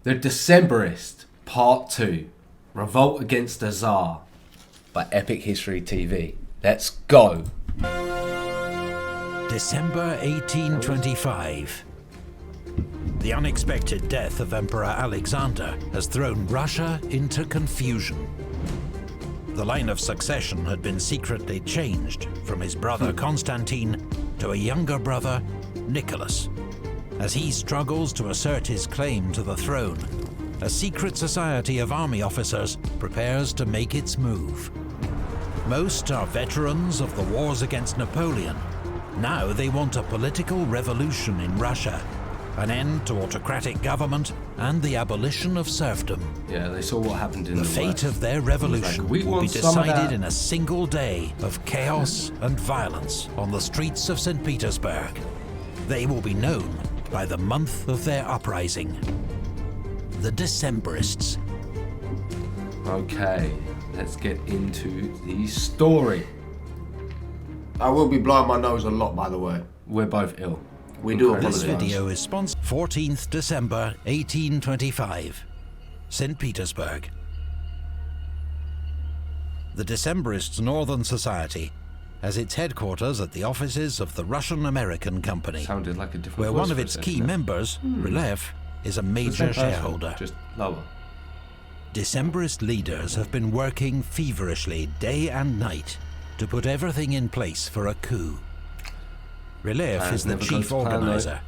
The Decemberists, Part 2. Revolt against the Tsar by Epic History TV. Let's go. December 1825. The unexpected death of Emperor Alexander has thrown Russia into confusion. The line of succession had been secretly changed from his brother Constantine to a younger brother, Nicholas. As he struggles to assert his claim to the throne, a secret society of army officers prepares to make its move. Most are veterans of the wars against Napoleon. Now they want a political revolution in Russia, an end to autocratic government and the abolition of serfdom. Yeah, they saw what happened in the fate West. of their revolution will be decided in a single day of chaos and violence on the streets of St. Petersburg. They will be known by the month of their uprising, the Decemberists. Okay, let's get into the story. I will be blowing my nose a lot, by the way. We're both ill. We do This apologize. video is sponsored 14th December 1825, St. Petersburg. The Decemberists' Northern Society has its headquarters at the offices of the Russian-American Company, Sounded like a different where voice one of for a its second key there. members, Revolt, is a major shareholder. Just lower. Decemberist leaders have been working feverishly day and night to put everything in place for a coup. Revolt is the never go chief to plan, though. organizer,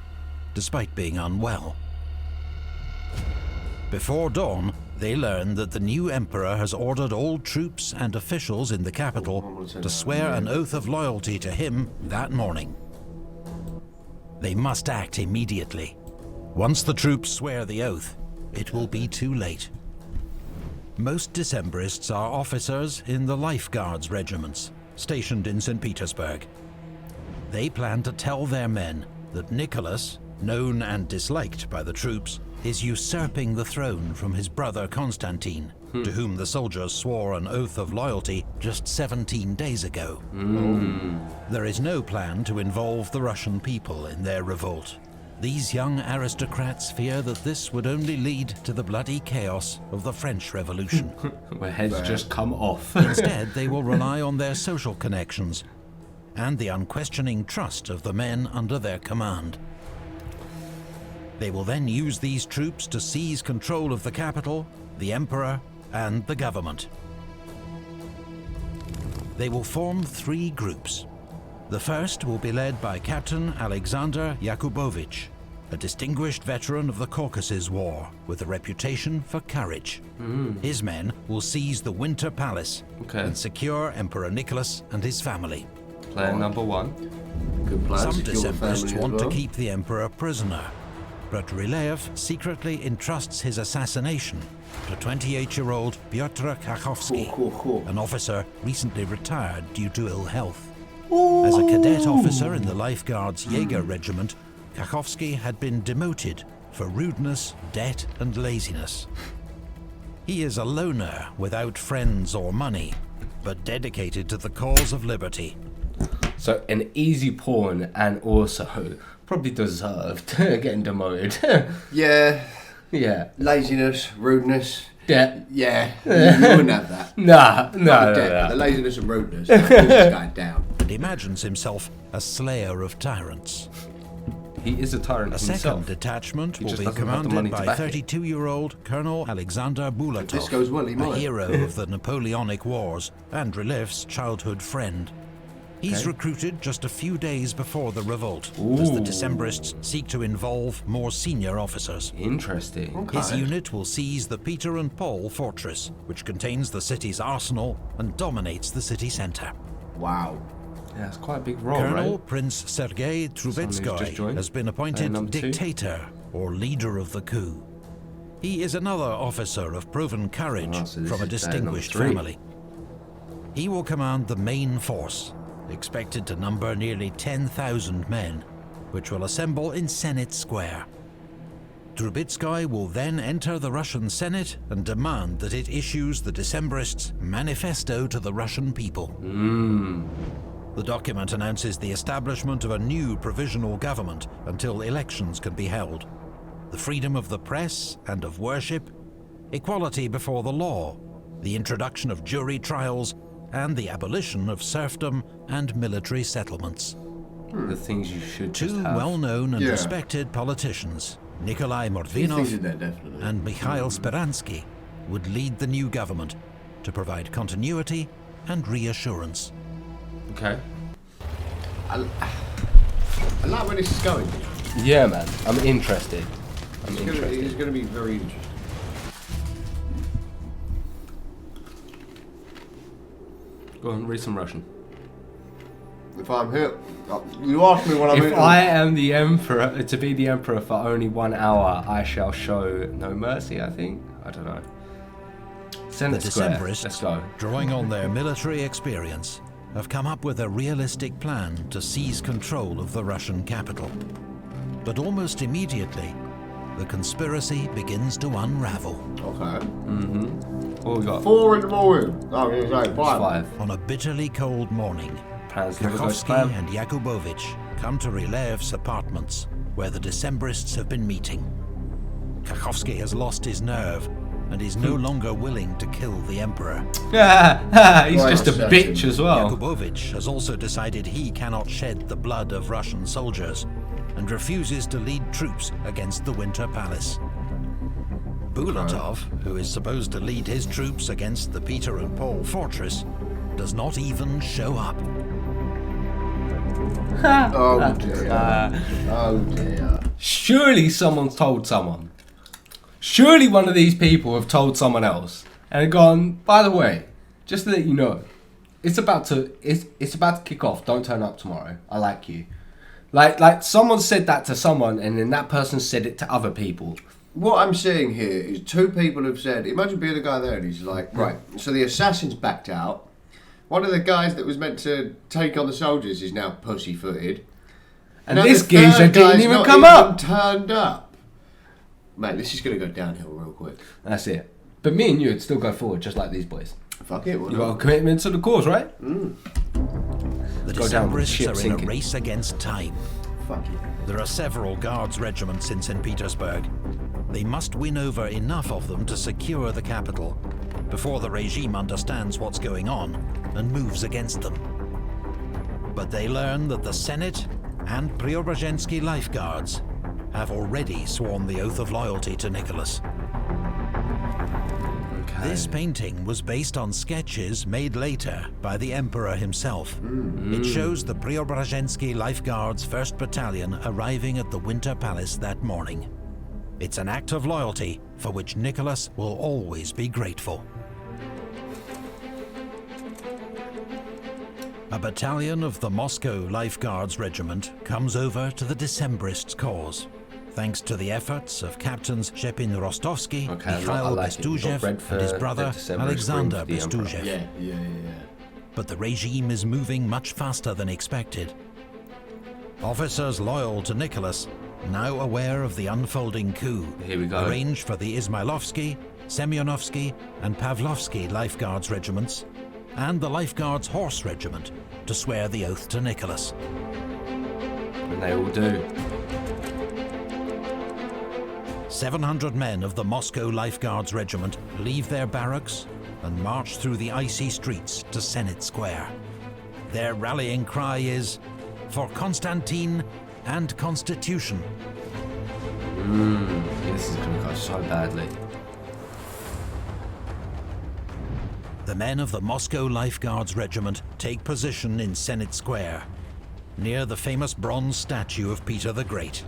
despite being unwell. Before dawn, they learn that the new emperor has ordered all troops and officials in the capital to swear an oath of loyalty to him that morning. They must act immediately. Once the troops swear the oath, it will be too late. Most Decemberists are officers in the Life Guards regiments, stationed in St. Petersburg. They plan to tell their men that Nicholas, known and disliked by the troops, is usurping the throne from his brother Constantine, to whom the soldiers swore an oath of loyalty just 17 days ago. There is no plan to involve the Russian people in their revolt. These young aristocrats fear that this would only lead to the bloody chaos of the French Revolution. Where heads just come off. Instead, they will rely on their social connections and the unquestioning trust of the men under their command. They will then use these troops to seize control of the capital, the emperor, and the government. They will form three groups. The first will be led by Captain Alexander Yakubovich, a distinguished veteran of the Caucasus War with a reputation for courage. His men will seize the Winter Palace and secure Emperor Nicholas and his family. Player number one. Good plan. Some Secure the Decemberists family as want to well. keep the emperor prisoner, but Revolt secretly entrusts his assassination to 28-year-old Pyotr Kakhovsky, an officer recently retired due to ill health. As a cadet officer in the Life Guards Jaeger Regiment, Kakhovsky had been demoted for rudeness, debt, and laziness. He is a loner without friends or money, but dedicated to the cause of liberty. So an easy pawn and also probably deserved getting demoted. Yeah. Yeah. Laziness, rudeness. Yeah. Yeah. You wouldn't have that. Nah, Not no, the debt, no, but the no. laziness and rudeness. That pulls this guy down. And imagines himself a slayer of tyrants. He is a tyrant A himself. second detachment He will just be doesn't have the money commanded to by back it. 32-year-old Colonel Alexander If this Bulatov, goes well, he a might. hero of the Napoleonic Wars and Relev's childhood friend. He's recruited just a few days before the revolt, as the Decemberists seek to involve more senior officers. Interesting. His unit will seize the Peter and Paul fortress, which contains the city's arsenal and dominates the city center. Wow. Yeah, it's quite a big role, Colonel right? Prince Sergei who's just Trubetskoy joined. has been appointed number two. dictator or leader of the coup. He is another officer of proven courage Oh, so this from a is player number distinguished three. family. He will command the main force, expected to number nearly 10,000 men, which will assemble in Senate Square. Trubetskoy will then enter the Russian Senate and demand that it issues the Decemberists' manifesto to the Russian people. The document announces the establishment of a new provisional government until elections can be held. the freedom of the press and of worship, equality before the law, the introduction of jury trials, and the abolition of serfdom and military settlements. The things you should just Two have. well-known and Yeah. respected politicians, Nikolai These things Mordvinov are there, definitely. and Mikhail Speransky, would lead the new government to provide continuity and reassurance. Okay. I like where this is going. Yeah, man. I'm interested. I'm It's interested. going to be very interesting. Go on, read some Russian. If I'm here, you asked me what I'm If here. I am the emperor, to be the emperor for only 1 hour, I shall show no mercy, I think. I don't know. Senate The Square. Let's Decembrists, go. drawing on their military experience, have come up with a realistic plan to seize control of the Russian capital. But almost immediately, the conspiracy begins to unravel. Okay. What we got? 4 in the morning. Oh, you're saying 5. 5. On a bitterly cold morning, Plans never go to Kakhovsky plan. and Yakubovich come to Rylev's apartments, where the Decembrists have been meeting. Kakhovsky has lost his nerve and is no longer willing to kill the emperor. He's Right, just a certain. bitch as well. Yakubovich has also decided he cannot shed the blood of Russian soldiers and refuses to lead troops against the Winter Palace. Bulatov, who is supposed to lead his troops against the Peter and Paul fortress, does not even show up. Oh dear. Oh dear. Surely someone's told someone. Surely one of these people have told someone else and gone, by the way, just to let you know, it's about to kick off. Don't turn up tomorrow. I like you. Like someone said that to someone and then that person said it to other people. What I'm seeing here is 2 people have said, imagine being the guy there and he's like, right, so the assassins backed out. One of the guys that was meant to take on the soldiers is now pussyfooted. And Now this the geezer third didn't guy's even not come even up. turned up. Mate, this is going to go downhill real quick. That's it. But me and you would still go forward just like these boys. Fuck it, why You got a not? commitment to the cause, right? The Go down with the Decembrists ship are in sinking. a race against time. Fuck it. There are several guards regiments in St. Petersburg. They must win over enough of them to secure the capital before the regime understands what's going on and moves against them. But they learn that the Senate and Preobrazhensky lifeguards have already sworn the oath of loyalty to Nicholas. Okay. This painting was based on sketches made later by the emperor himself. It shows the Preobrazhensky Lifeguards 1st Battalion arriving at the Winter Palace that morning. It's an act of loyalty for which Nicholas will always be grateful. A battalion of the Moscow Lifeguards Regiment comes over to the Decembrists' cause, thanks to the efforts of Captains Shepin Rostovsky, Okay, I Mikhail like it. You've got Bestujev, bread for and his the brother Decembrists, Alexander room for the Emperor. Bestujev. Yeah. But the regime is moving much faster than expected. Officers loyal to Nicholas, now aware of the unfolding coup, Here we go. arrange for the Izmailovsky, Semyonovsky, and Pavlovsky Lifeguards regiments, and the Lifeguards Horse Regiment to swear the oath to Nicholas. And they all do. 700 men of the Moscow Lifeguards Regiment leave their barracks and march through the icy streets to Senate Square. Their rallying cry is, "For Constantine and Constitution." This is going to go so badly. The men of the Moscow Lifeguards Regiment take position in Senate Square, near the famous bronze statue of Peter the Great.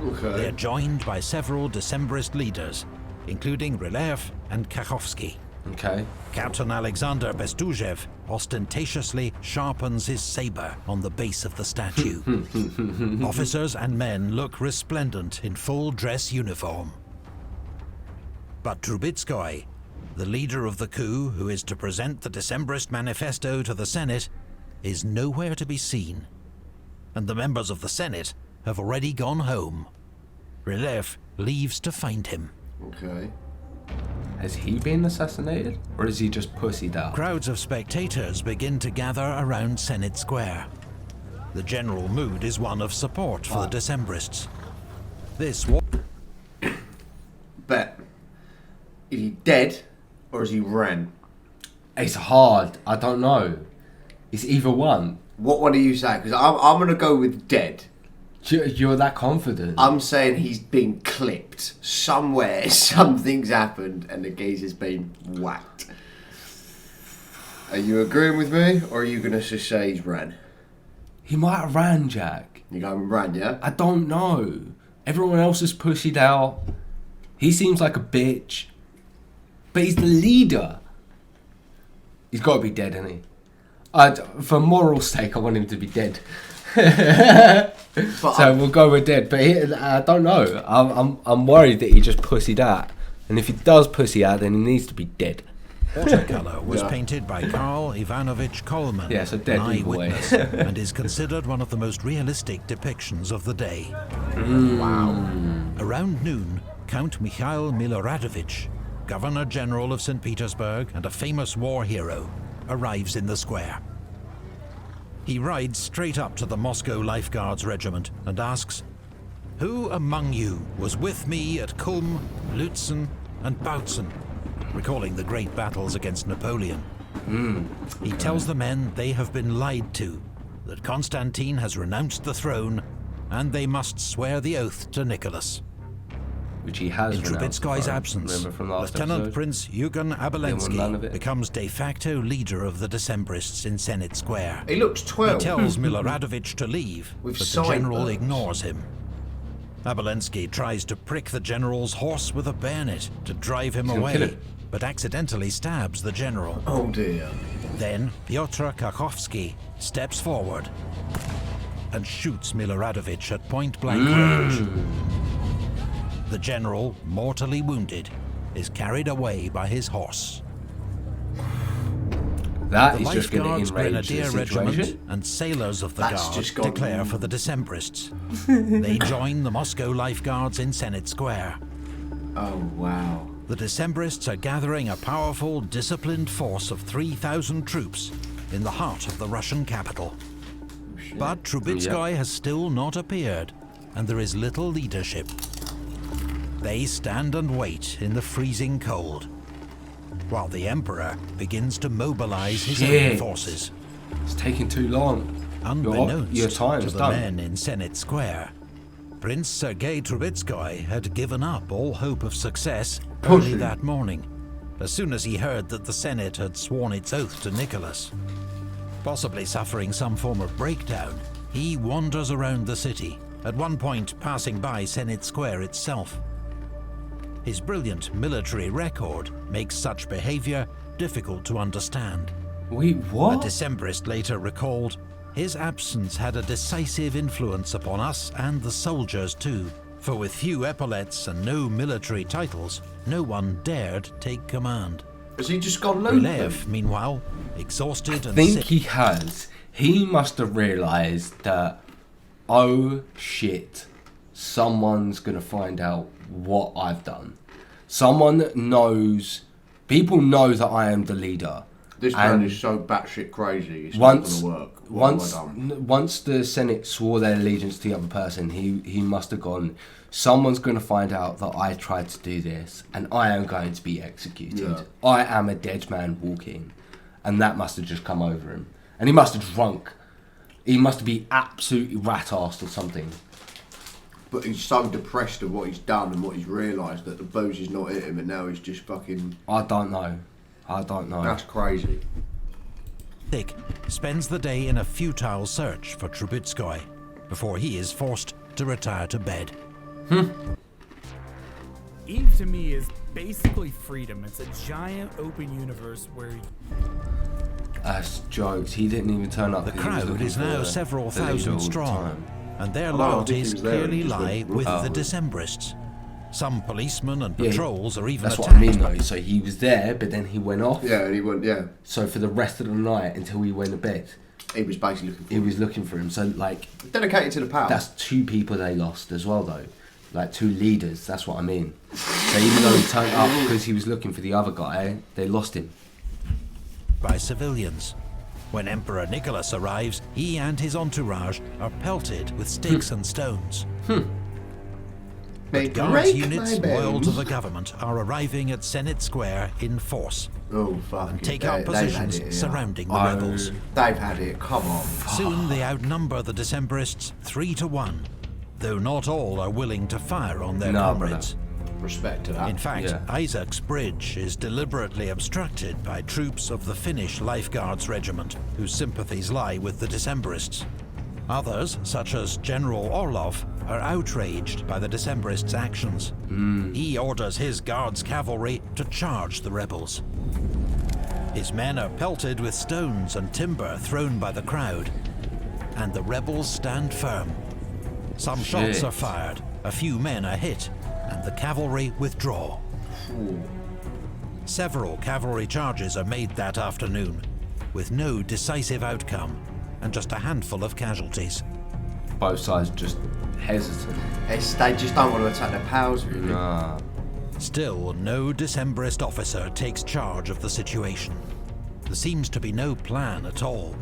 They Okay. are joined by several Decembrist leaders, including Rylev and Kakhovsky. Okay. Captain Alexander Bestujev ostentatiously sharpens his saber on the base of the statue. Officers and men look resplendent in full dress uniform. But Trubetskoy, the leader of the coup who is to present the Decembrist manifesto to the Senate, is nowhere to be seen. And the members of the Senate have already gone home. Rylev leaves to find him. Okay. Has he been assassinated? Or is he just pussied out? Crowds of spectators begin to gather around Senate Square. The general mood is one of support for the Decembrists. This war Bet. Is he dead or is he ran? It's hard. I don't know. It's either one. What one do you say? Because I'm going to go with dead. You're that confident. I'm saying he's been clipped. Somewhere, something's happened and the geezer's been whacked. Are you agreeing with me or are you going to just say he's ran? He might have ran, Jack. You going ran, yeah? I don't know. Everyone else is pussied out. He seems like a bitch. But he's the leader. He's got to be dead, isn't he? For moral sake, I want him to be dead. So we'll go with dead. But I don't know. I'm worried that he just pussied out. And if he does pussy out, then he needs to be dead. watercolour was painted by Karl Ivanovich Kolman, Yeah, so dead an either way. eyewitness, and is considered one of the most realistic depictions of the day. Wow. Around noon, Count Mikhail Miloradovich, Governor General of St. Petersburg and a famous war hero, arrives in the square. He rides straight up to the Moscow Life Guards regiment and asks, "Who among you was with me at Kulm, Lutzen and Bautzen?" recalling the great battles against Napoleon. He tells the men they have been lied to, that Constantine has renounced the throne, and they must swear the oath to Nicholas. Which he has In renounced, Trubetskoy's if I absence, remember from last Lieutenant episode. Prince Yugon none of Abelensky it. becomes de facto leader of the Decembrists in Senate Square. He looks 12. He tells Miloradovich to leave, With but the general sideburns. ignores him. Abelensky tries to prick the general's horse with a bayonet to drive him gonna kill away, him. but accidentally stabs the general. Oh dear. Then Pyotr Kakhovsky steps forward and shoots Miloradovich at point-blank range. The general, mortally wounded, is carried away by his horse. That The is just going to Lifeguards enrage the Grenadier Regiment situation. and sailors of the That's Guard just gone- declare for the Decembrists. They join the Moscow Lifeguards in Senate Square. Oh wow. The Decembrists are gathering a powerful, disciplined force of 3,000 troops in the heart of the Russian capital. But Trubetskoy has still not appeared, and there is little leadership. They stand and wait in the freezing cold, while the Emperor begins to mobilize his own Shit. forces. It's taking too long. Unbeknownst your time's to the done. men in Senate Square, Prince Sergei Trubetskoy had given up all hope of success early that morning, as soon as he heard that the Senate had sworn its oath to Nicholas. Possibly suffering some form of breakdown, he wanders around the city, at one point passing by Senate Square itself. His brilliant military record makes such behavior difficult to understand. Wait, A what? Decembrist later recalled, "His absence had a decisive influence upon us and the soldiers too, for with few epaulets and no military titles, no one dared take command." Has he just gone looping? Ryleyev, meanwhile, exhausted and think sick, he has. He must have realised that, oh shit, someone's going to find out what I've done. Someone that knows, people know that I am the leader. This man And is so batshit crazy. It's Once, not going to work. What once, have I done? once the Senate swore their allegiance to the other person, he must have gone, someone's going to find out that I tried to do this, and I am going to be executed. Yeah. I am a dead man walking. And that must have just come over him. And he must have drunk. He must be absolutely rat-assed or something. But he's so depressed of what he's done and what he's realised that the booze is not hit him and now he's just fucking... I don't know. That's crazy. thick, spends the day in a futile search for Trubetskoy, before he is forced to retire to bed. Eve to me is basically freedom. It's a giant open universe where That's jokes. He didn't even turn up. The 'cause he was crowd looking is for now the several leader all thousand the strong, time. and their Oh, I think he loyalties was there and clearly he just lie went, with "Oh." the Decembrists. Some policemen and Yeah, patrols are even That's what attacked. I mean though. So he was there, but then he went off. Yeah, and he went, yeah. So for the rest of the night until he went to bed, He was basically looking for he was looking for him. So like, dedicated to the power. that's two people they lost as well though. Like two leaders. That's what I mean. So even though he turned up because he was looking for the other guy, they lost him. by civilians. When Emperor Nicholas arrives, he and his entourage are pelted with sticks and stones. They But guards break units my loyal to bones. the government are arriving at Senate Square in force Oh, fuck and it. take up They've had positions it, yeah. surrounding the rebels. They've had it, come on. Soon they outnumber the Decemberists 3-1, though not all are willing to fire on their comrades. Respect to that. In fact, Yeah. Isaac's bridge is deliberately obstructed by troops of the Finnish Lifeguards Regiment, whose sympathies lie with the Decemberists. Others, such as General Orlov, are outraged by the Decemberists' actions. He orders his guards cavalry to charge the rebels. His men are pelted with stones and timber thrown by the crowd, and the rebels stand firm. Some shots are fired, a few men are hit, and the cavalry withdraw. Several cavalry charges are made that afternoon, with no decisive outcome, and just a handful of casualties. Both sides just hesitant. They just don't want to attack their pals, really. Nah. Still, no Decemberist officer takes charge of the situation. There seems to be no plan at all.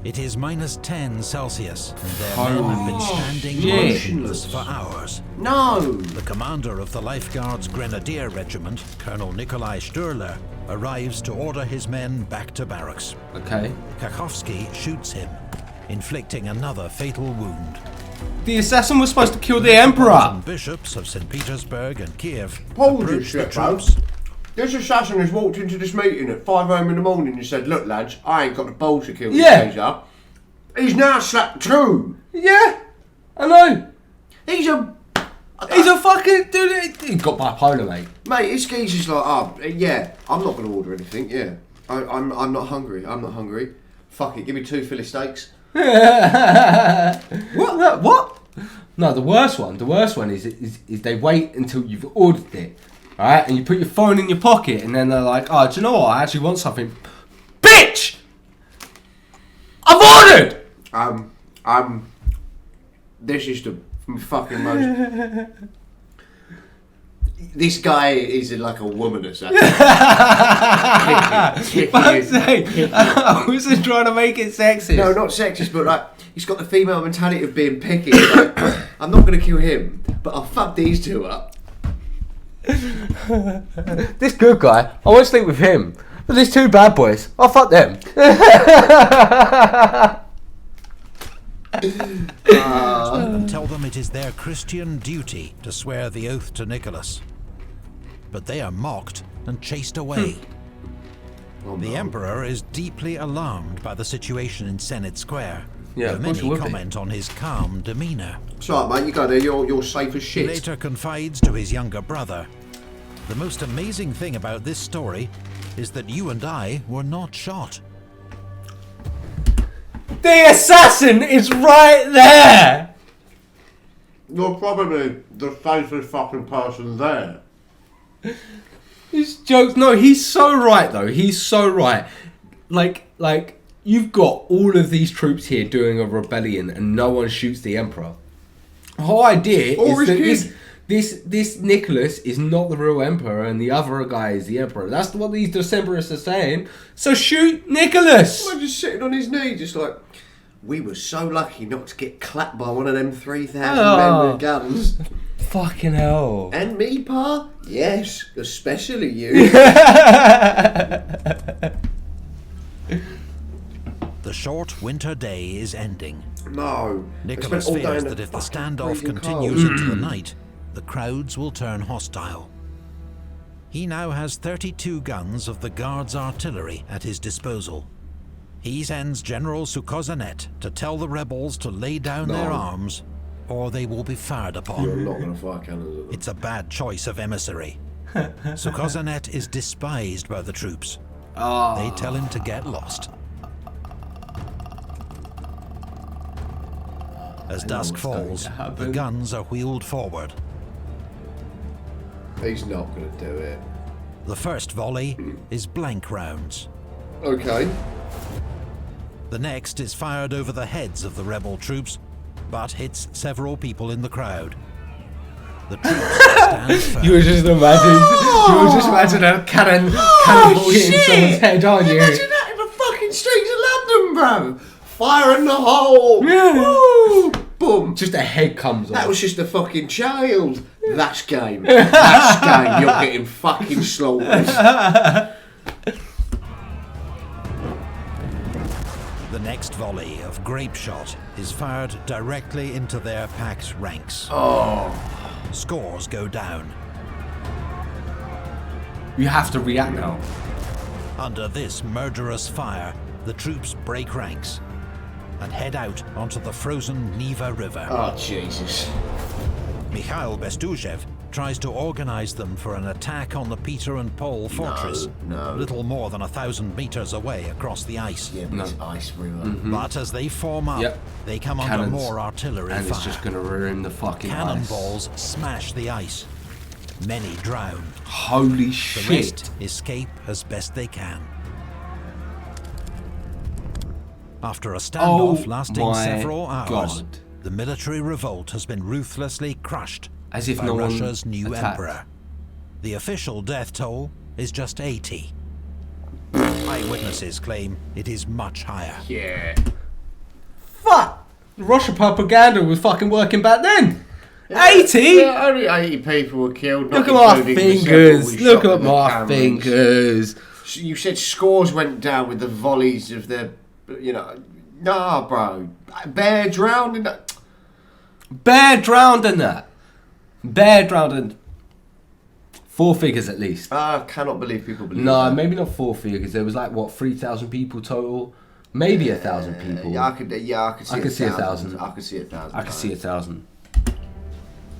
It is -10 Celsius, and their men have been standing shit. motionless for hours. No! The commander of the Lifeguards Grenadier Regiment, Colonel Nikolai Sturler, arrives to order his men back to barracks. Okay. Kakhovsky shoots him, inflicting another fatal wound. The assassin was supposed to kill the emperor. And bishops of St. Petersburg and Kiev Hold your approach the shit, bro. troops. This assassin has walked into this meeting at 5 a.m. in the morning and said, "Look, lads, I ain't got the balls to kill this Yeah. geezer." He's now slapped two. Yeah, I know. He's a... He's a fucking dude. He got bipolar, mate. Mate, this geezer's like, oh, yeah, I'm not going to order anything, yeah. I'm not hungry, I'm not hungry. Fuck it, give me 2 fillet steaks. What? What? No, the worst one is they wait until you've ordered it, alright, and you put your phone in your pocket, and then they're like, oh, do you know what? I actually want something. Bitch! I've ordered! This is the fucking most... This guy is like a woman assassin. I wasn't trying to make it sexist. No, not sexist, but like, he's got the female mentality of being picky. Like, I'm not going to kill him, but I'll fuck these two up. This good guy, I won't sleep with him. But these 2 bad boys, I'll fuck them. And tell them it is their Christian duty to swear the oath to Nicholas. But they are mocked and chased away. The Emperor is deeply alarmed by the situation in Senate Square. Yeah, though of course he many would be. comment on his calm demeanour. It's alright, mate, you go there, you're safe as He shit. later confides to his younger brother, "The most amazing thing about this story is that you and I were not shot." The assassin is right there! You're probably the safest fucking person there. These jokes. No, he's so right though. He's so right. Like you've got all of these troops here doing a rebellion, and no one shoots the emperor. The whole idea Or is that his kid. this Nicholas is not the real emperor, and the other guy is the emperor. That's what these Decemberists are saying. So shoot Nicholas. I'm just sitting on his knee, just like, we were so lucky not to get clapped by one of them 3,000 men with guns. Fucking hell. And me, Pa? Yes, especially you. The short winter day is ending. No. Nicholas fears that if the standoff continues into the night, the crowds will turn hostile. He now has 32 guns of the Guards' artillery at his disposal. He sends General Sukhozanet to tell the rebels to lay down their arms, or they will be fired upon. You're not going to fire cannons at them. It's a bad choice of emissary. Sukhozanet is despised by the troops. They tell him to get lost. As dusk falls, the guns are wheeled forward. He's not going to do it. The first volley is blank rounds. Okay. The next is fired over the heads of the rebel troops, but hits several people in the crowd. The troops stand firm. You were just imagine a cannonball hitting someone's head, aren't you? Imagine that in the fucking streets of London, bro. Fire in the hole. Yeah. Woo. boom. Just a head comes off. That was just a fucking child. That's game. That's game. You're getting fucking slaughtered. The next volley of grape shot is fired directly into their packed ranks. Oh. Scores go down. You have to react now. Under this murderous fire, the troops break ranks and head out onto the frozen Neva River. Oh, Jesus. Mikhail Bestuzhev tries to organize them for an attack on the Peter and Paul fortress, no. little more than 1,000 meters away across the ice. Yeah, but it's ice river. But as they form up, they come under more artillery and fire. it's just going to ruin the fucking Cannonballs smash the ice. Many drown. Holy The shit. rest escape as best they can. After a standoff lasting my several hours, God. the military revolt has been ruthlessly crushed As if by no one Russia's new attacked. emperor. The official death toll is just 80. Eyewitnesses claim it is much higher. Yeah. Fuck! Russia propaganda was fucking working back then. 80? Yeah, only 80 people were killed. Look at not my including the fingers. several we Look shot at with the my cameras. fingers. So you said scores went down with the volleys of the, you know, nah, bro. Bear drowned in that. Bear drowned in that. Bear drowned in 4 figures at least. I cannot believe people believe No, that. maybe not 4 figures. There was like, what, 3,000 people total? Maybe 1,000 people. Yeah, I could see 1,000. I could see 1,000. I could see 1,000.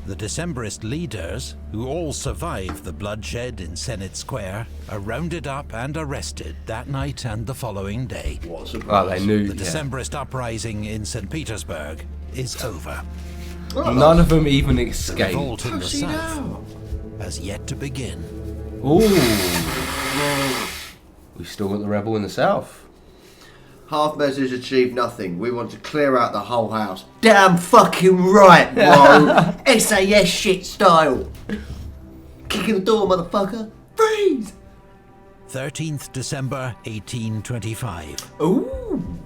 The Decembrist leaders, who all survived the bloodshed in Senate Square, are rounded up and arrested that night and the following day. What a surprise. Oh, they knew. The Yeah. Decembrist uprising in St. Petersburg is over. None of them even The escaped. revolt in the See south now. has yet to begin. Ooh. We've still got the rebel in the south. Half measures achieve nothing. We want to clear out the whole house. Damn fucking right, bro. SAS shit style. Kicking the door, motherfucker. Freeze. 13th December 1825. Ooh.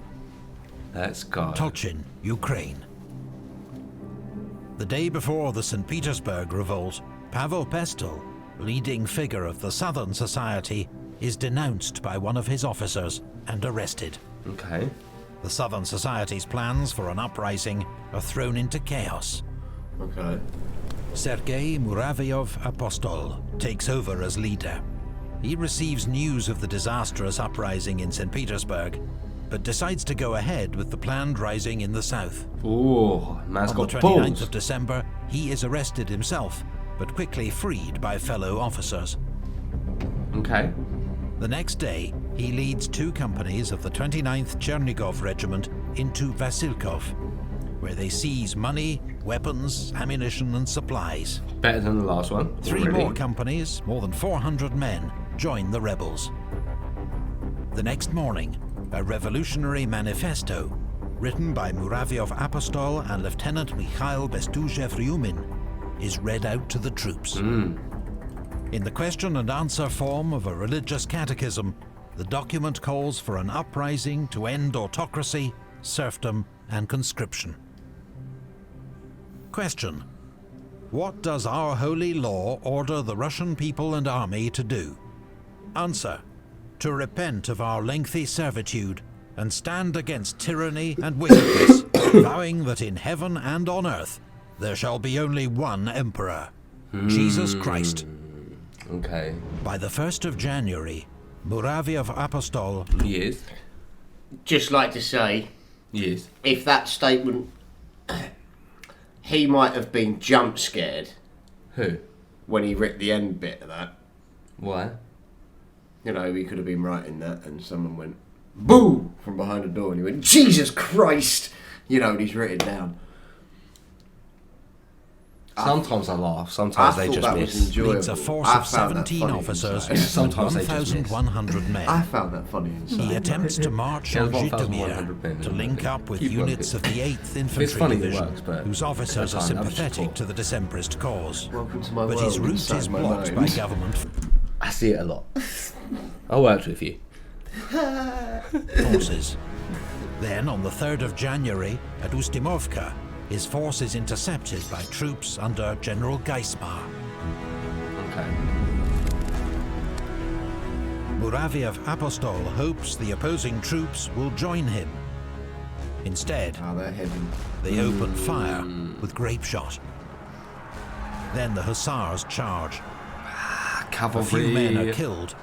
Let's go. Tolchin, Ukraine. The day before the St. Petersburg revolt, Pavel Pestel, leading figure of the Southern Society, is denounced by one of his officers and arrested. Okay. The Southern Society's plans for an uprising are thrown into chaos. Okay. Sergei Muravyov-Apostol takes over as leader. He receives news of the disastrous uprising in St. Petersburg, but decides to go ahead with the planned rising in the south. Ooh, man's On the got 29th balls. of December, he is arrested himself, but quickly freed by fellow officers. Okay. The next day, he leads 2 companies of the 29th Chernigov Regiment into Vasilkov, where they seize money, weapons, ammunition and supplies. Better than the last one. 3 already. more companies, more than 400 men, join the rebels. The next morning, a revolutionary manifesto, written by Muravyov-Apostol and Lieutenant Mikhail Bestuzhev-Ryumin, is read out to the troops. In the question and answer form of a religious catechism, the document calls for an uprising to end autocracy, serfdom, and conscription. Question: what does our holy law order the Russian people and army to do? Answer: to repent of our lengthy servitude and stand against tyranny and wickedness, vowing that in heaven and on earth there shall be only one emperor, Jesus Christ. Okay. By the 1st of January, Muravyov-Apostol Yes. Just like to say, Yes. if that statement, he might have been jump scared Who? when he ripped the end bit of that. Why? You know, he could have been writing that and someone went, boo, from behind the door and he went, Jesus Christ! You know, and he's written it down. Sometimes I laugh. Sometimes I they thought just that was miss. enjoyable. leads a force I of found that 17 funny officers inside. Yeah, and sometimes they just miss. 1,100 men. I found that funny inside. He attempts to march Yeah, on 1,100 men, Zhytomyr to isn't link it? up with Keep units working. of the 8th Infantry funny, it Division, works, but whose officers are sometimes I'm just sympathetic bored. to the Decembrist cause. Welcome to my But world his route inside is my blocked mind. by government I see it a lot. I worked with you. forces. Then, on the 3rd of January, at Ustimovka, his force is intercepted by troops under General Geismar. Okay. Muraviev Apostol hopes the opposing troops will join him. Instead, Oh, they're heavy. they open fire with grape shot. Then the hussars charge. A Cavalry. few men are killed,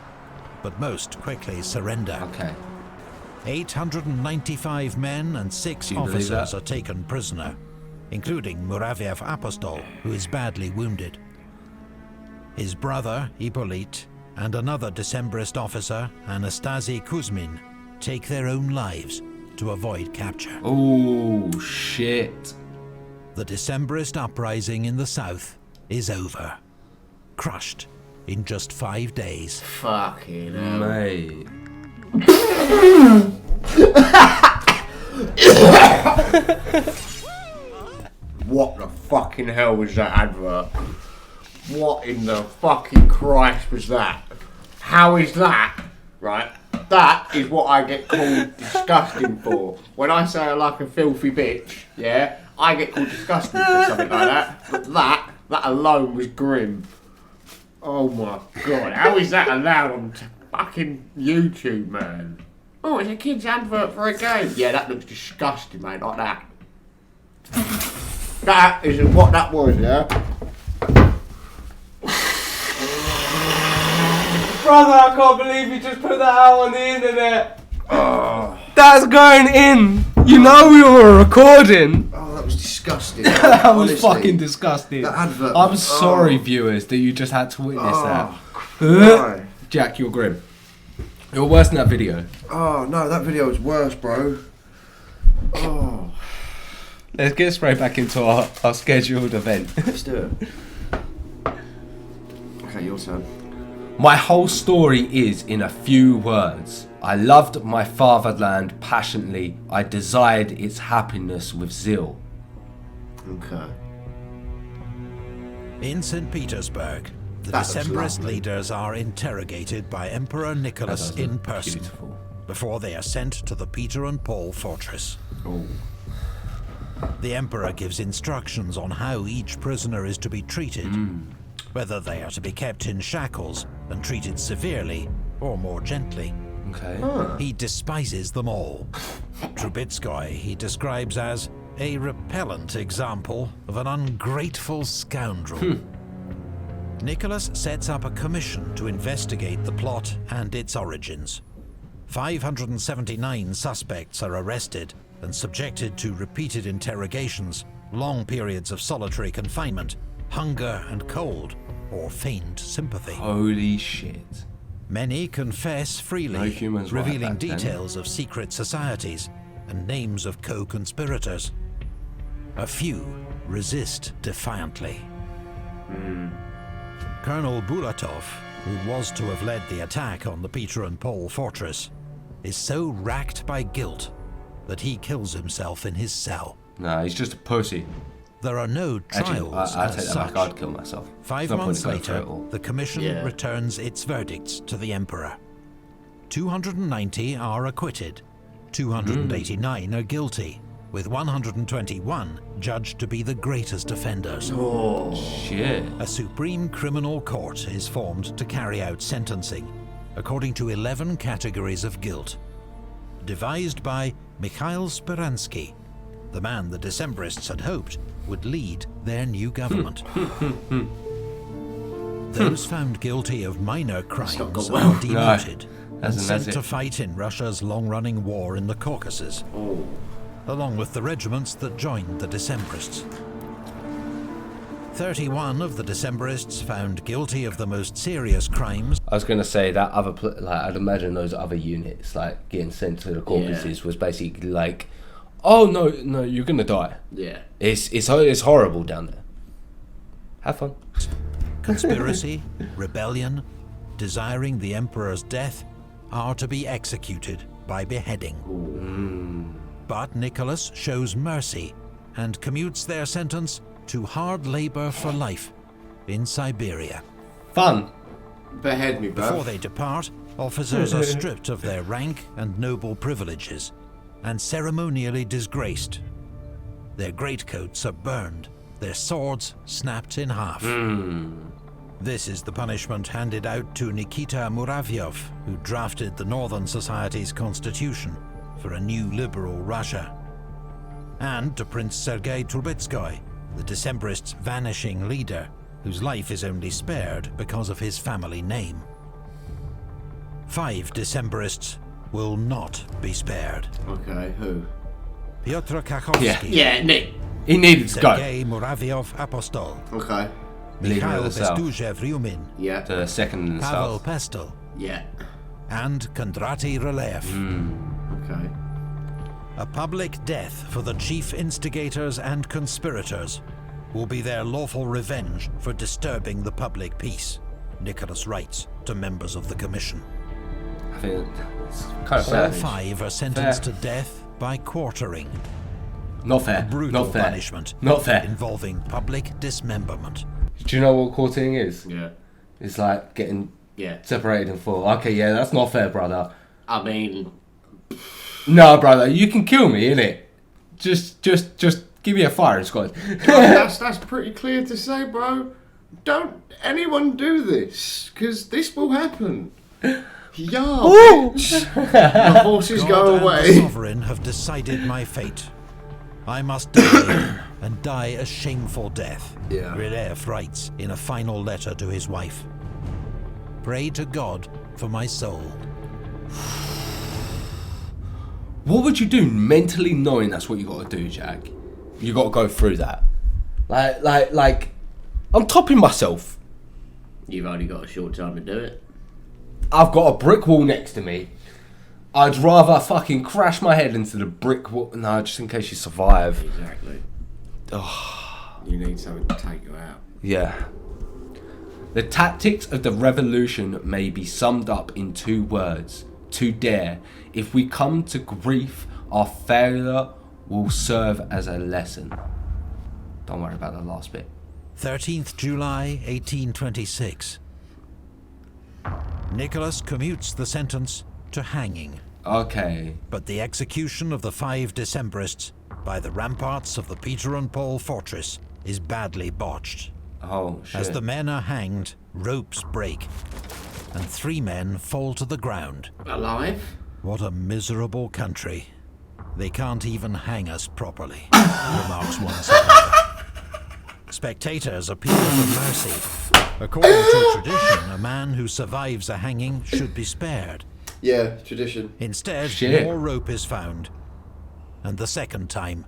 but most quickly surrender. Okay. 895 men and 6 Do you believe officers that? are taken prisoner, including Muraviev Apostol, who is badly wounded. His brother, Hippolyte, and another Decembrist officer, Anastasi Kuzmin, take their own lives to avoid capture. Oh, shit. The Decembrist uprising in the south is over, crushed in just 5 days. Fucking hell. Mate. What the fucking hell was that advert? What in the fucking Christ was that? How is that? Right? That is what I get called disgusting for. When I say I like a filthy bitch, yeah, I get called disgusting for something like that. But that alone was grim. Oh my god, how is that allowed on fucking YouTube, man? Oh, it's a kid's advert for a game. Yeah, that looks disgusting, mate, like that. That is what that was, yeah? Brother, I can't believe you just put that out on the internet. That's going in. You know we were recording. Oh, that was disgusting. That was Honestly, fucking disgusting. That advert. I'm sorry, viewers, that you just had to witness that. Why? Jack, you're grim. You're worse than that video. Oh no, that video was worse, bro. Oh, Let's get straight back into our scheduled event. let's do it. Okay, your turn. My whole story is in a few words. I loved my fatherland passionately. I desired its happiness with zeal. Okay. In St. Petersburg, the That looks Decembrist lovely. leaders are interrogated by Emperor Nicholas That does in look person beautiful. before they are sent to the Peter and Paul fortress. Oh. The Emperor gives instructions on how each prisoner is to be treated, whether they are to be kept in shackles and treated severely or more gently. Okay. He despises them all. Trubetskoy he describes as a repellent example of an ungrateful scoundrel. Nicholas sets up a commission to investigate the plot and its origins. 579 suspects are arrested and subjected to repeated interrogations, long periods of solitary confinement, hunger and cold, or feigned sympathy. Holy shit. Many confess No freely, humans right revealing back then. details of secret societies and names of co-conspirators. A few resist defiantly. Colonel Bulatov, who was to have led the attack on the Peter and Paul fortress, is so racked by guilt that he kills himself in his cell. Nah, he's just a pussy. There are no Actually, trials I as take that such. back. I'd kill myself. 5 There's no point months in going through later, it all. the commission Yeah. returns its verdicts to the Emperor. 290 are acquitted, 289 are guilty, with 121 judged to be the greatest offenders. Shit. A Supreme Criminal Court is formed to carry out sentencing, according to 11 categories of guilt. Devised by Mikhail Speransky, the man the Decembrists had hoped would lead their new government. Those found guilty of minor crimes not gone are well. demoted and Hasn't, has sent it? to fight in Russia's long-running war in the Caucasus, along with the regiments that joined the Decembrists. 31 of the Decembrists found guilty of the most serious crimes. I was gonna say that I'd imagine those other units, like getting sent to the Caucasus, was basically like, oh no, you're gonna die. Yeah. It's horrible down there. Have fun. Conspiracy, rebellion, desiring the emperor's death are to be executed by beheading. But Nicholas shows mercy and commutes their sentence to hard labor for life in Siberia. Fun. Behead me, bro. Before they depart, officers are stripped of their rank and noble privileges and ceremonially disgraced. Their greatcoats are burned, their swords snapped in half. This is the punishment handed out to Nikita Muravyov, who drafted the Northern Society's constitution for a new liberal Russia. And to Prince Sergei Trubetskoy, the Decembrists' vanishing leader, whose life is only spared because of his family name. 5 Decemberists will not be spared. Okay, who? Pyotr Kakhovsky. Yeah, Nick. He needed to go. Sergei Muravyov Apostol. Okay. Leader Mikhail of the South. Bestujev Ryumin. Yeah. The second in the Pavel South. Pestel. Yeah. And Kondraty Rylev. Okay. A public death for the chief instigators and conspirators will be their lawful revenge for disturbing the public peace, Nicholas writes to members of the commission. I think it's kind of All fair. 5 are sentenced to death by quartering, Not fair. brutal Not fair. punishment Not fair. involving public dismemberment. Do you know what quartering is? Yeah. It's like getting Yeah. separated in 4. Okay, yeah, that's not fair, brother. I mean, No, brother, you can kill me, innit? Just give me a firing squad. that's pretty clear to say, bro. Don't anyone do this, because this will happen. Yeah, bitch. The horses God go and the away. sovereign have decided my fate. I must die, and die a shameful death, Yeah. Rylev writes in a final letter to his wife. Pray to God for my soul. What would you do mentally knowing that's what you got to do, Jack? You got to go through that. Like, I'm topping myself. You've only got a short time to do it. I've got a brick wall next to me. I'd rather fucking crash my head into the brick wall. No, just in case you survive. Exactly. You need something to take you out. Yeah. The tactics of the revolution may be summed up in 2 words. To dare. If we come to grief, our failure will serve as a lesson. Don't worry about the last bit. 13th July 1826. Nicholas commutes the sentence to hanging, Okay. but the execution of the 5 Decembrists by the ramparts of the Peter and Paul fortress is badly botched. Oh, shit. As the men are hanged, ropes break, and 3 men fall to the ground. Alive? What a miserable country. They can't even hang us properly, remarks one survivor. Spectators appeal for mercy. According to tradition, a man who survives a hanging should be spared. Yeah, tradition. Instead, Shit. more rope is found. And the second time,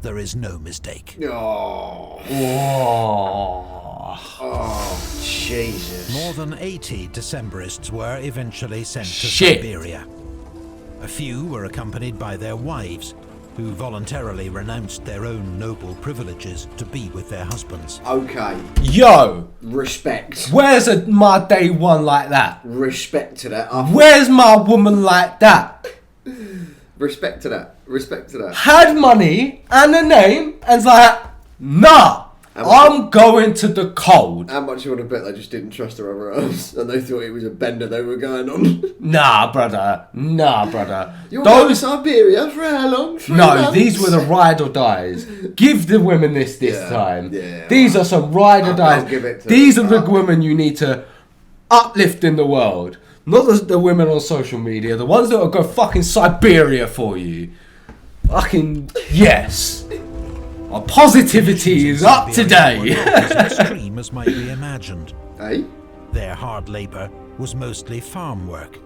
there is no mistake. Oh, Oh. Jesus. More than 80 Decembrists were eventually sent to Shit. Siberia. A few were accompanied by their wives, who voluntarily renounced their own noble privileges to be with their husbands. Okay. Yo, Respect. where's my day one like that? Respect to that. Where's my woman like that? Respect to that. Respect to that. Had money and a name and's like, nah, I'm going to the cold. How much you want to bet they just didn't trust their other arms and they thought it was a bender they were going on? Nah, brother. Nah, brother. You're going to Siberia for how long? 3 No, months? these were the ride or dies. Give the women this Yeah, time. yeah. These are some ride or I'll dies. give it to These them. are the women you need to uplift in the world. Not the women on social media. The ones that will go fucking Siberia for you. Fucking yes. Our positivity is up Siberia were today. not as extreme as might be imagined. Hey? Their hard labour was mostly farm work.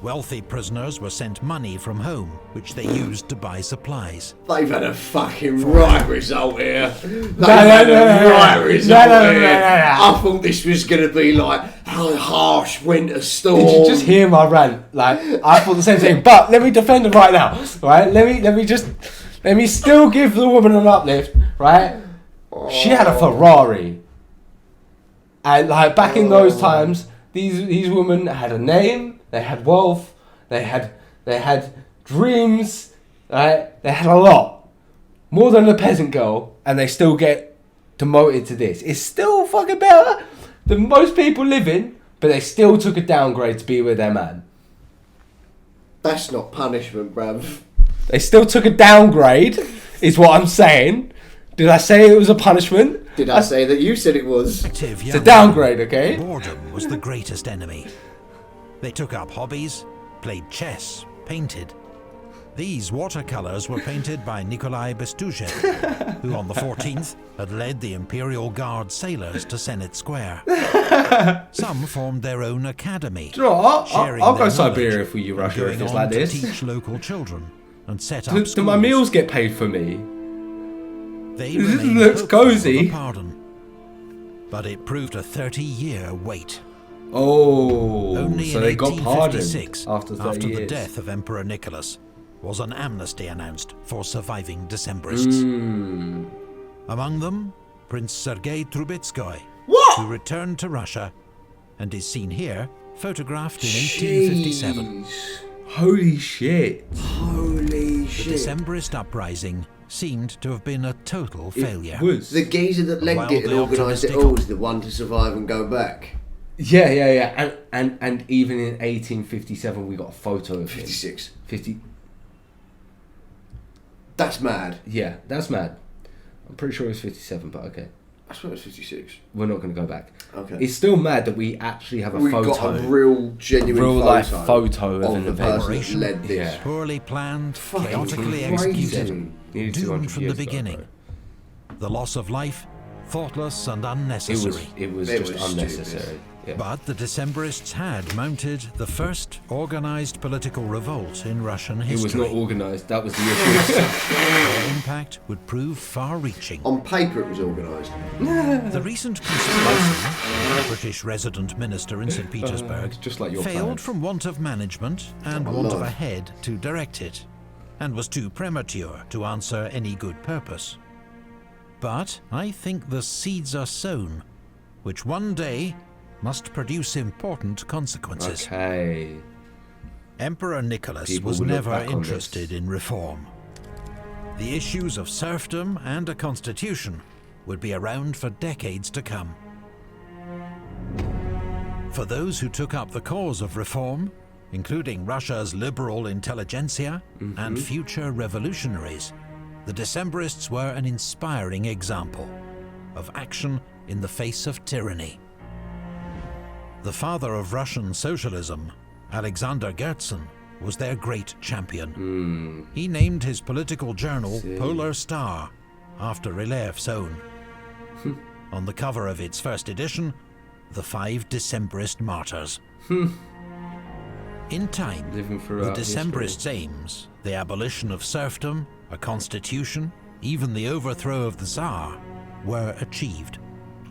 Wealthy prisoners were sent money from home, which they used to buy supplies. They've had a fucking right result here. They've no, had no, a no, right no. result No, no, no, here. no, no. I thought this was going to be like a harsh winter storm. Did you just hear my rant? Like, I thought the same thing. But let me defend her right now. Right? Let me still give the woman an uplift. Right? She had a Ferrari. And like back in those times, these women had a name, they had wealth, they had dreams, right? They had a lot. More than a peasant girl, and they still get demoted to this. It's still fucking better than most people living, but they still took a downgrade to be with their man. That's not punishment, bruv. They still took a downgrade is what I'm saying. Did I say it was a punishment? Did I say that you said it was? It's a downgrade, okay? Boredom was the greatest enemy. They took up hobbies, played chess, painted. These watercolours were painted by Nikolai Bestujev, who on the 14th had led the Imperial Guard sailors to Senate Square. Some formed their own academy. Do you know what? sharing I'll go their Siberia knowledge for you, and Russia, if going it's on like to this. teach local children and set up Do schools. my meals get paid for me? They This remained looks hopeful of cozy. a pardon, but it proved a 30-year wait. Oh, Only so in they got pardoned 1856, after 30 years. the death of Emperor Nicholas, was an amnesty announced for surviving Decembrists. Among them, Prince Sergei Trubetskoy, who returned to Russia and is seen here, photographed in 1857. Holy shit. Holy The shit. Decembrist uprising seemed to have been a total failure. It was. The geezer that led it and Wildly organised it optimistic. all is the one to survive and go back. Yeah. And even in 1857, we got a photo of him. 56. 50. That's mad. Yeah, that's mad. I'm pretty sure it was 57, but okay. I swear it was 56. We're not going to go back. Okay. It's still mad that we actually have a We photo. got a real, genuine Real photo, life photo of an the event. person that led this. Yeah. Poorly planned, Fucking chaotically crazy. executed, Nearly 200 doomed from the years ago, beginning. bro. The loss of life, thoughtless and unnecessary. It was It just was unnecessary. stupid. Yeah. But the Decembrists had mounted the first organised political revolt in Russian It history. was not organised. That was the issue. Their impact would prove far-reaching. On paper it was organised. The recent conspiracy, British resident minister in St. Petersburg, it's just like your failed plans. from want of management and Oh, want of Lord. a head to direct it, and was too premature to answer any good purpose. But I think the seeds are sown, which one day must produce important consequences. Okay. Emperor Nicholas People was will look never back on interested this. in reform. The issues of serfdom and a constitution would be around for decades to come. For those who took up the cause of reform, including Russia's liberal intelligentsia and future revolutionaries, the Decembrists were an inspiring example of action in the face of tyranny. The father of Russian socialism, Alexander Gertsen, was their great champion. He named his political journal Polar Star after Relev's own. On the cover of its first edition, the 5 Decembrist martyrs. In time, Living the throughout Decembrists' aims, the abolition of serfdom, a constitution, even the overthrow of the Tsar, were achieved.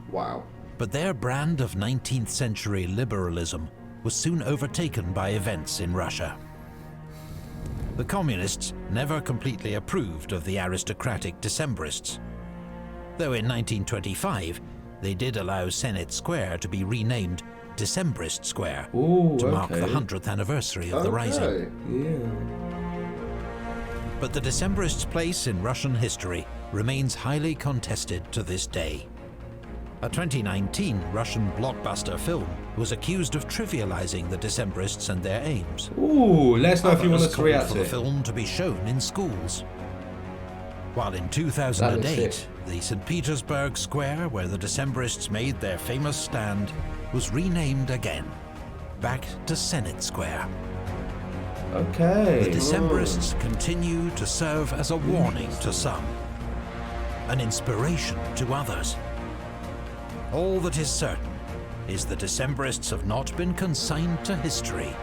Wow. But their brand of 19th century liberalism was soon overtaken by events in Russia. The communists never completely approved of the aristocratic Decembrists, though in 1925 they did allow Senate Square to be renamed Decembrist Square Ooh, to mark the okay. 100th anniversary of the Rising. Yeah. But the Decembrists' place in Russian history remains highly contested to this day. A 2019 Russian blockbuster film was accused of trivializing the Decembrists and their aims. Ooh, let us know if you want Others us to called react for to the it. film to be shown in schools. While in That 2008, looks sick. the St. Petersburg Square where the Decembrists made their famous stand was renamed again, back to Senate Square. Okay. The Decembrists continue to serve as a warning to some, an inspiration to others. All that is certain is the Decembrists have not been consigned to history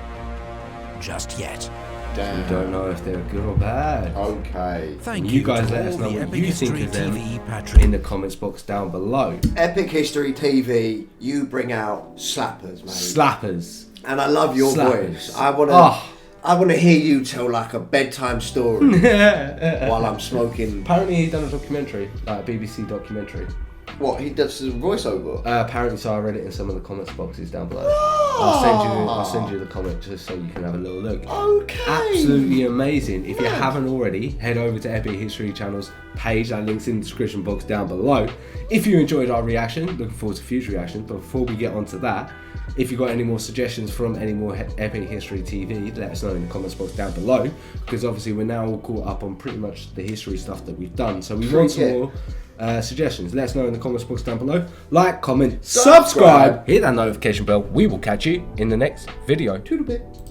just yet. We don't know if they're good or bad. Okay. Thank You you guys to let us all know the what Epic you think History of them TV in Patreon. the comments box down below. Epic History TV, you bring out slappers, mate. Slappers. And I love your Slappers. voice. I wanna Oh. I wanna hear you tell like a bedtime story while I'm smoking. Apparently he done a documentary, like a BBC documentary. What, he does his voiceover? Apparently, so I read it in some of the comments boxes down below. Oh. I'll send you the comment just so you can have a little look. Okay. Absolutely amazing. If you haven't already, head over to Epic History Channel's page. That link's in the description box down below. If you enjoyed our reaction, looking forward to future reactions. But before we get on to that, if you've got any more suggestions from any more Epic History TV, let us know in the comments box down below. Because obviously we're now all caught up on pretty much the history stuff that we've done. So we want some more suggestions. Let us know in the comments box down below. Like, comment, subscribe, hit that notification bell. We will catch you in the next video. Toodle bit.